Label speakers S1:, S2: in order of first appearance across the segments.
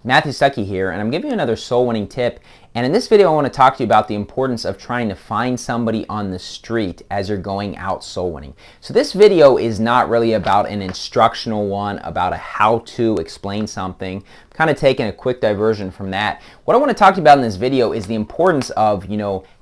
S1: Matthew Stuckey here, and I'm giving you another soul winning tip. And in this video, I want to talk to you about the importance of trying to find somebody on the street as you're going out soul winning. So this video is not really about an instructional one, about a how to explain something. I'm kind of taking a quick diversion from that. What I want to talk to you about in this video is the importance of,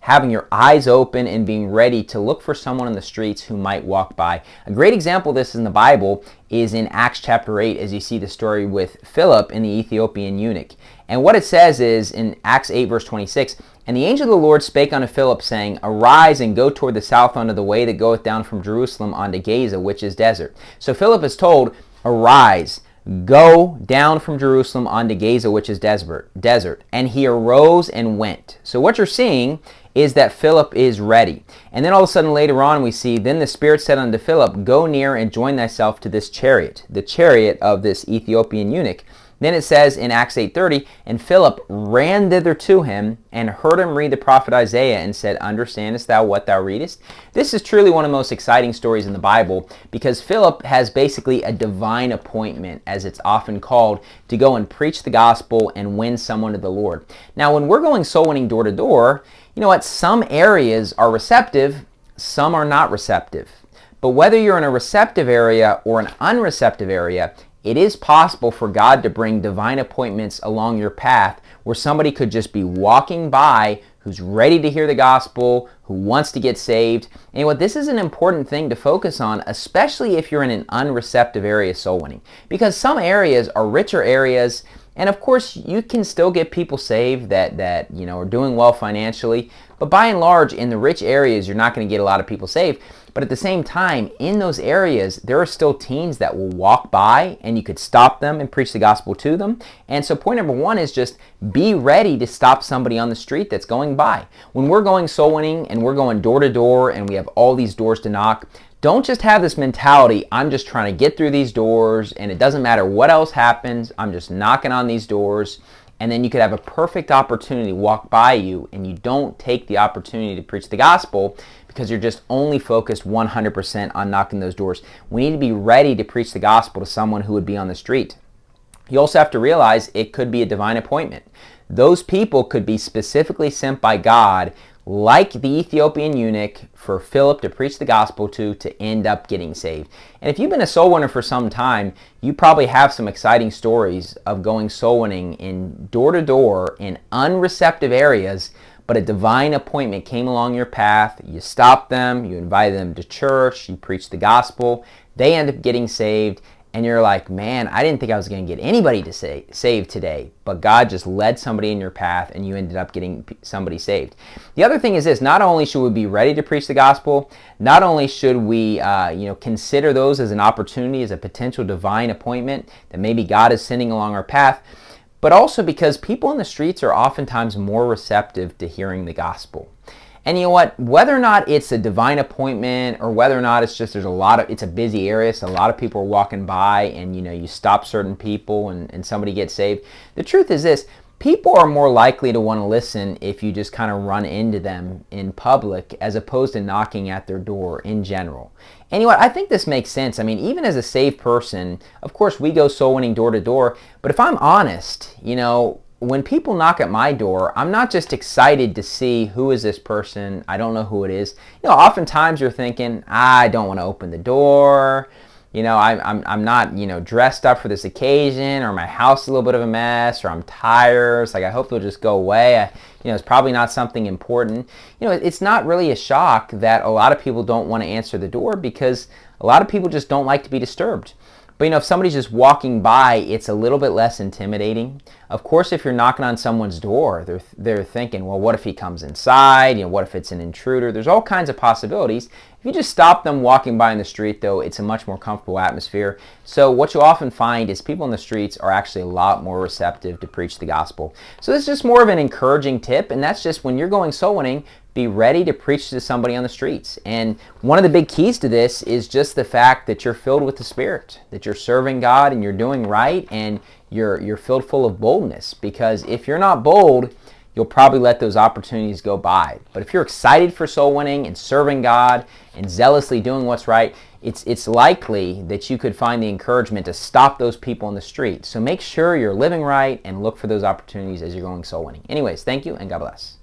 S1: having your eyes open and being ready to look for someone on the streets who might walk by. A great example of this in the Bible is in Acts chapter 8, as you see the story with Philip and the Ethiopian eunuch. And what it says is in Acts 8 verse 26, "And the angel of the Lord spake unto Philip, saying, Arise and go toward the south unto the way that goeth down from Jerusalem unto Gaza, which is desert." So Philip is told, arise, go down from Jerusalem unto Gaza, which is desert. And he arose and went. So what you're seeing is that Philip is ready. And then all of a sudden later on we see, "Then the Spirit said unto Philip, Go near and join thyself to this chariot," the chariot of this Ethiopian eunuch. Then it says in Acts 8:30, "And Philip ran thither to him, and heard him read the prophet Isaiah, and said, Understandest thou what thou readest?" This is truly one of the most exciting stories in the Bible, because Philip has basically a divine appointment, as it's often called, to go and preach the gospel and win someone to the Lord. Now, when we're going soul winning door to door, you know what? Some areas are receptive, some are not receptive. But whether you're in a receptive area or an unreceptive area, it is possible for God to bring divine appointments along your path where somebody could just be walking by who's ready to hear the gospel, who wants to get saved. And what this is an important thing to focus on, especially if you're in an unreceptive area soul winning, because some areas are richer areas. And of course, you can still get people saved that are doing well financially. But by and large, in the rich areas, you're not going to get a lot of people saved. But at the same time, in those areas, there are still teens that will walk by, and you could stop them and preach the gospel to them. And so point number one is just be ready to stop somebody on the street that's going by. When we're going soul winning and we're going door to door and we have all these doors to knock, don't just have this mentality, I'm just trying to get through these doors and it doesn't matter what else happens, I'm just knocking on these doors. And then you could have a perfect opportunity walk by you and you don't take the opportunity to preach the gospel because you're just only focused 100% on knocking those doors. We need to be ready to preach the gospel to someone who would be on the street. You also have to realize it could be a divine appointment. Those people could be specifically sent by God, like the Ethiopian eunuch, for Philip to preach the gospel to end up getting saved. And if you've been a soul winner for some time, you probably have some exciting stories of going soul winning in door to door in unreceptive areas, but a divine appointment came along your path, you stopped them, you invited them to church, you preached the gospel, they end up getting saved, and you're like, man, I didn't think I was going to get anybody to saved today, but God just led somebody in your path and you ended up getting somebody saved. The other thing is this: not only should we be ready to preach the gospel, not only should we consider those as an opportunity, as a potential divine appointment that maybe God is sending along our path, but also because people in the streets are oftentimes more receptive to hearing the gospel. And you know what? Whether or not it's a divine appointment or whether or not it's just it's a busy area, so a lot of people are walking by and you stop certain people and somebody gets saved. The truth is this: people are more likely to want to listen if you just kind of run into them in public as opposed to knocking at their door in general. And you know what? I think this makes sense. I mean, even as a saved person, of course, we go soul winning door to door. But if I'm honest, when people knock at my door, I'm not just excited to see who is this person. I don't know who it is. Oftentimes you're thinking, I don't want to open the door. I'm not, dressed up for this occasion, or my house is a little bit of a mess, or I'm tired. It's like, I hope they'll just go away. It's probably not something important. It's not really a shock that a lot of people don't want to answer the door because a lot of people just don't like to be disturbed. But if somebody's just walking by, it's a little bit less intimidating. Of course, if you're knocking on someone's door, they're thinking, well, what if he comes inside? What if it's an intruder? There's all kinds of possibilities. If you just stop them walking by in the street, though, it's a much more comfortable atmosphere. So what you'll often find is people in the streets are actually a lot more receptive to preach the gospel. So this is just more of an encouraging tip, and that's just when you're going soul winning, be ready to preach to somebody on the streets. And one of the big keys to this is just the fact that you're filled with the Spirit, that you're serving God and you're doing right, and you're filled full of boldness. Because if you're not bold, you'll probably let those opportunities go by. But if you're excited for soul winning and serving God and zealously doing what's right, it's likely that you could find the encouragement to stop those people in the street. So make sure you're living right and look for those opportunities as you're going soul winning. Anyways, thank you and God bless.